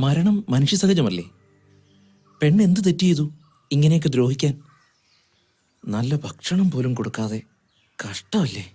മരണം മനുഷ്യ സഹജമല്ലേ? പെണ്ണ് എന്ത് തെറ്റ് ചെയ്തു ഇങ്ങനെയൊക്കെ ദ്രോഹിക്കാൻ? നല്ല ഭക്ഷണം പോലും കൊടുക്കാതെ കഷ്ടമല്ലേ?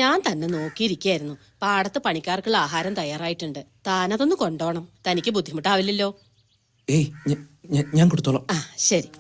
ഞാൻ തന്നെ നോക്കിയിരിക്കായിരുന്നു. പാടത്ത് പണിക്കാർക്കുള്ള ആഹാരം തയ്യാറായിട്ടുണ്ട്. താനതൊന്ന് കൊണ്ടോണം. തനിക്ക് ബുദ്ധിമുട്ടാവില്ലല്ലോ. ഏയ് ഞാൻ കൊടുത്തോളാം. ആ ശരി.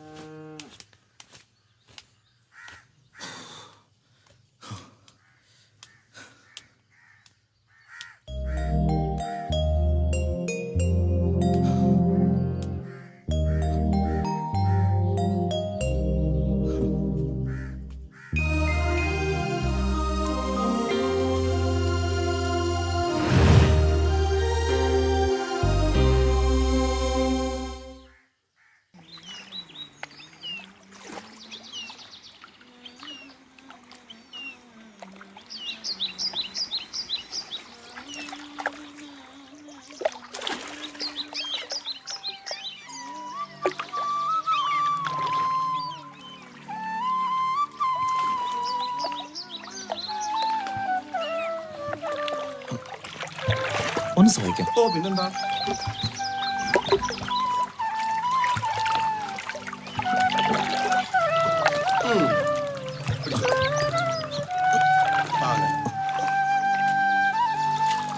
ഒന്ന് സഹായിക്കാം. ഓ പിന്നെന്താ.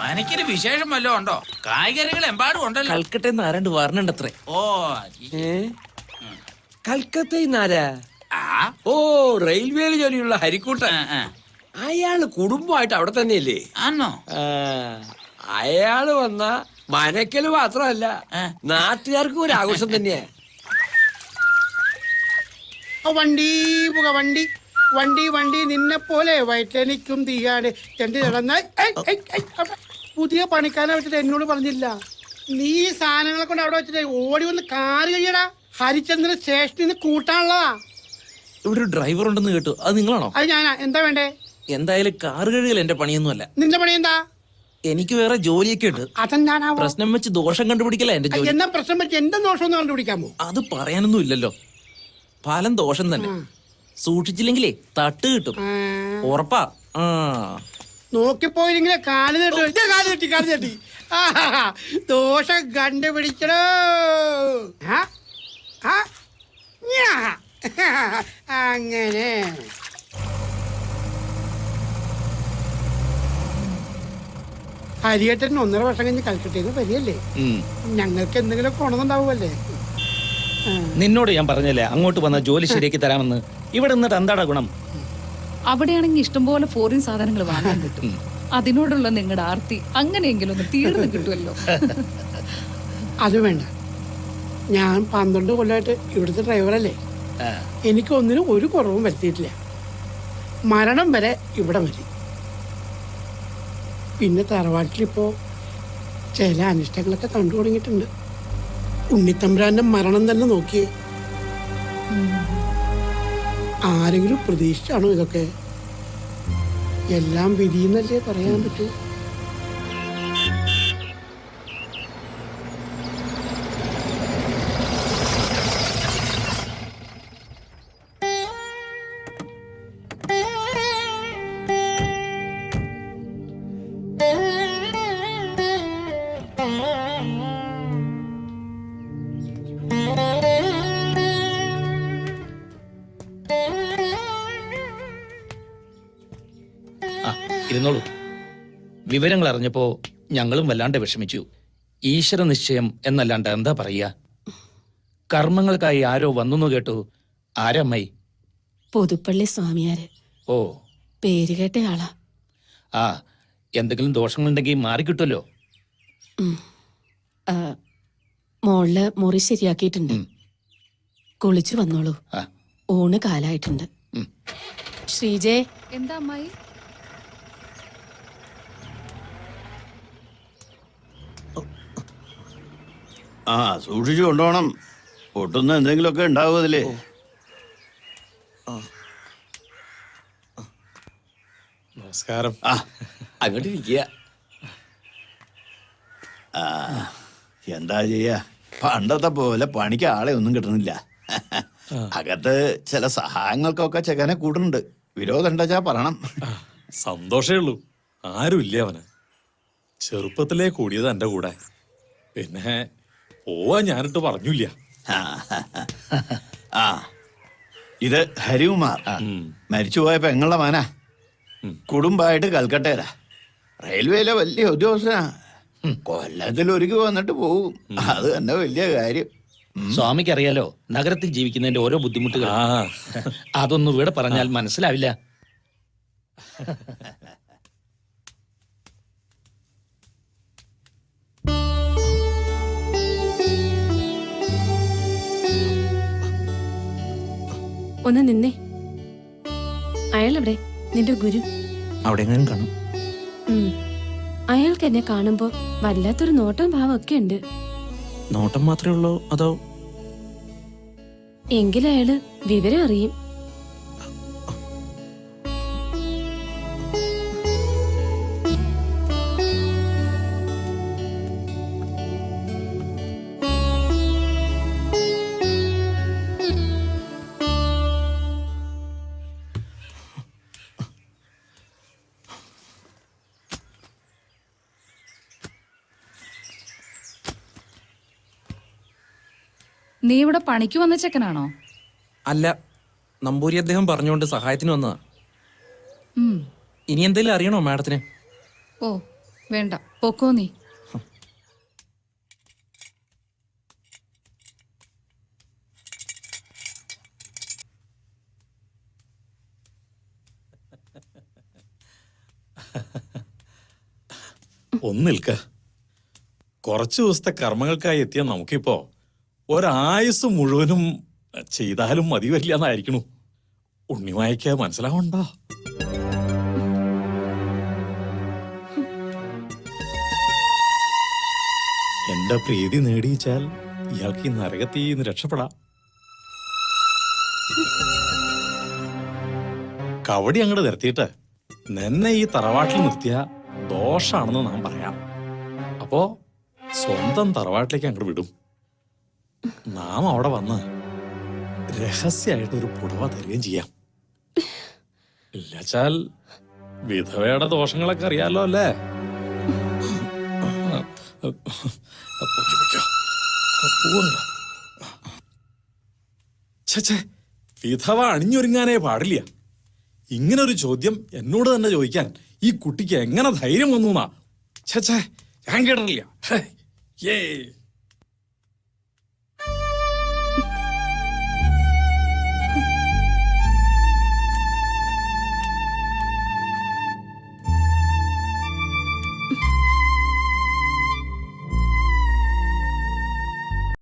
മനക്കൊരു വിശേഷം വല്ലതും ഉണ്ടോ? കായ്കറികൾ എമ്പാടും ഉണ്ടല്ലോ. കൽക്കട്ടയിൽ നിന്ന് ആരാണ്ട് വരണുണ്ടത്രേ. ഓ കൽക്കത്തയിന്നാരാ? ഓ റെയിൽവേയിൽ ജോലിയുള്ള ഹരിക്കൂട്ടൻ. അയാള് കുടുംബമായിട്ട് അവിടെ തന്നെയല്ലേ? ആണോ? അയാള് വന്ന മനക്കല് മാത്രമല്ല നാട്ടുകാർക്കും ഒരു ആഘോഷം തന്നെയാ. വണ്ടി പുക വണ്ടി വണ്ടി വണ്ടി നിന്നെ പോലെ വയറ്റനിക്കും തീയാണ് ചെണ്ടി നടന്നാൽ പുതിയ പണിക്കാരനെ വെച്ചിട്ട് എന്നോട് പറഞ്ഞില്ല. നീ സാധനങ്ങളെ കൊണ്ട് അവിടെ വെച്ചിട്ട് ഓടി വന്ന് കാറ് കഴിയടാ. ഹരിചന്ദ്രൻ സ്റ്റേഷനിൽ നിന്ന് കൂട്ടാനുള്ളതാ. ഇവിടെ ഒരു ഡ്രൈവർ ഉണ്ടെന്ന് കേട്ടു. അത് നിങ്ങളാണോ? അത് ഞാനാ. എന്താ വേണ്ടേ? എന്തായാലും കാറ് കഴുകൽ എന്റെ പണിയൊന്നുമല്ല. നിന്റെ പണി എന്താ? എനിക്ക് വേറെ ജോലിയൊക്കെ ഉണ്ട്. അതെന്താണാ പ്രശ്നം വെച്ച് ദോഷം കണ്ടുപിടിക്കല എന്റെ ജോലി. എന്നാ പ്രശ്നം വെച്ച് എന്റെ ദോഷം ഒന്ന് കണ്ടുപിടിക്കാമോ? അത് പറയാനൊന്നും ഇല്ലല്ലോ. ഫലം ദോഷം തന്നെ. സൂക്ഷിച്ചില്ലെങ്കിലേ തട്ട് കിട്ടും. ഉറപ്പാ. നോക്കിപ്പോയില്ലെങ്കിലേ കാല് തട്ടി ദോഷം കണ്ടുപിടിക്കണോ? അങ്ങനെ ഹരിയേട്ടൻ 1.5 വർഷം കഴിഞ്ഞ് കൽക്കട്ടയിൽ വരികയല്ലേ? ഞങ്ങൾക്ക് എന്തെങ്കിലും കൊണ്ടുണ്ടാവുമല്ലേ? നിന്നോട് ഞാൻ പറഞ്ഞല്ലേ അങ്ങോട്ട് വന്ന ജോലി ശരിയാക്കി തരാമെന്ന്. ഇവിടെ നിന്നിട്ട് എന്താടാ ഗുണം? അവിടെയാണെങ്കിൽ ഇഷ്ടംപോലെ ഫോറിൻ സാധനങ്ങൾ വാങ്ങാൻ കിട്ടും. അതിനോടുള്ള നിങ്ങളുടെ ആർത്തി അങ്ങനെയെങ്കിലും ഒന്ന് തീർന്നു കിട്ടുമല്ലോ. അത് വേണ്ട, ഞാൻ 12 കൊല്ലമായിട്ട് ഇവിടുത്തെ ഡ്രൈവറല്ലേ. എനിക്ക് ഒന്നിനും ഒരു കുറവും വരുത്തിയിട്ടില്ല. മരണം വരെ ഇവിടെ മതി. പിന്നെ തറവാട്ടിലിപ്പോ ചില അനിഷ്ടങ്ങളൊക്കെ കണ്ടു തുടങ്ങിയിട്ടുണ്ട്. ഉണ്ണിത്തമ്പുരാന്റെ മരണം തന്നെ നോക്കിയേ. ആരെങ്കിലും പ്രതീക്ഷിച്ചാണോ ഇതൊക്കെ? എല്ലാം വിധിയെന്നല്ലേ പറയാൻ പറ്റൂ. ആ, ഇരുന്നോളൂ. വിവരങ്ങൾ അറിഞ്ഞപ്പോ ഞങ്ങളും വല്ലാണ്ട് വിഷമിച്ചു. ഈശ്വര നിശ്ചയം എന്നല്ലാണ്ട് എന്താ പറയുക? കർമ്മങ്ങൾക്കായി ആരോ വന്നു കേട്ടു. ആരമ്മായി? പുതുപ്പള്ളി സ്വാമിയാര്. ഓ, പേര് കേട്ട ആളാ. ആ, എന്തെങ്കിലും ദോഷങ്ങളുണ്ടെങ്കിൽ മാറിക്കിട്ടുമല്ലോ. ആ, മോളില് മുറി ശരിയാക്കിയിട്ടുണ്ട്. കുളിച്ചു വന്നോളൂ. ആ. ഊണ് കാലായിട്ടുണ്ട്. ശ്രീജേ, എന്താ അമ്മായി? ആ, സൂക്ഷിച്ചു കൊണ്ടുപോകണം. പൊട്ടുന്ന എന്തെങ്കിലുമൊക്കെ ഉണ്ടാവും അതിലേ. നമസ്കാരം. ആ, അങ്ങോട്ട് ഇരിക്കുക. ആ, എന്താ ചെയ്യാ, പണ്ടത്തെ പോലെ പണിക്ക് ആളെ ഒന്നും കിട്ടുന്നില്ല. അകത്ത് ചില സഹായങ്ങൾക്കൊക്കെ ചെക്കനെ കൂട്ടുന്നുണ്ട്. വിരോധം ഉണ്ടാച്ചാ പറയണം. സന്തോഷേ ഉള്ളൂ. ആരുമില്ല അവന്. ചെറുപ്പത്തിലേ കൂടിയത് എന്റെ കൂടെ. പിന്നെ പോവാൻ ഞാനിട്ട് പറഞ്ഞില്ല. ആ, ഇത് ഹരികുമാർ, മരിച്ചുപോയ പെങ്ങളുടെ മാനാ. കുടുംബമായിട്ട് കൽക്കട്ടയിലാ. റെയിൽവേയിലെ വലിയ ഉദ്യോഗസ്ഥനാ. കൊല്ലത്തിൽ ഒരുക്കി വന്നിട്ട് പോവും. അത് തന്നെ വലിയ കാര്യം. സ്വാമിക്ക് അറിയാലോ നഗരത്തിൽ ജീവിക്കുന്നതിന്റെ ഓരോ ബുദ്ധിമുട്ടുകൾ. അതൊന്നും ഇവിടെ പറഞ്ഞാൽ മനസ്സിലാവില്ല. ഒന്ന് നിന്നേ. അയാളെവിടെ? നിന്റെ ഗുരു അവിടെ എങ്ങനെയും കാണും. അയാൾക്ക് എന്നെ കാണുമ്പോ വല്ലാത്തൊരു നോട്ടം ഭാവമൊക്കെ ഉണ്ട്. നോട്ടം മാത്രമേ ഉള്ളൂ അതോ? എങ്കിലും അയാള് വിവരം അറിയും. നീ ഇവിടെ പണിക്ക് വന്ന ചെക്കനാണോ? അല്ല, നമ്പൂരി അദ്ദേഹം പറഞ്ഞുകൊണ്ട് സഹായത്തിന് വന്നതാ. ഉം. ഇനി എന്തെങ്കിലും അറിയണോ മാഡത്തിന്? ഓ വേണ്ട, പൊക്കോ നീ. ഒന്ന് നിൽക്ക. കുറച്ചു ദിവസത്തെ കർമ്മങ്ങൾക്കായി എത്തിയ നമുക്കിപ്പോ ഒരായുസ് മുഴുവനും ചെയ്താലും മതി വരില്ല എന്നായിരിക്കണു. ഉണ്ണിമായ്ക്ക് മനസ്സിലാവണ്ടോ? എന്റെ പ്രീതി നേടിയിച്ചാൽ ഇയാൾക്ക് ഈ നരകത്തിൽ നിന്ന് രക്ഷപ്പെടാം. കവടി അങ്ങോട്ട് നിർത്തിയിട്ട് നിന്നെ ഈ തറവാട്ടിൽ നിർത്തിയ ദോഷാണെന്ന് നാം പറയാം. അപ്പോ സ്വന്തം തറവാട്ടിലേക്ക് അങ്ങോട്ട് വിടും. നാം അവിടെ വന്ന് രഹസ്യമായിട്ട് ഒരു പുടവ തരികയും ചെയ്യാം. ഇല്ലാച്ചാൽ വിധവയുടെ ദോഷങ്ങളൊക്കെ അറിയാലോ അല്ലേ? വിധവ അണിഞ്ഞൊരുങ്ങാനേ പാടില്ല. ഇങ്ങനൊരു ചോദ്യം എന്നോട് തന്നെ ചോദിക്കാൻ ഈ കുട്ടിക്ക് എങ്ങനെ ധൈര്യം വന്നു? ഞാൻ കേട്ടിട്ടില്ല.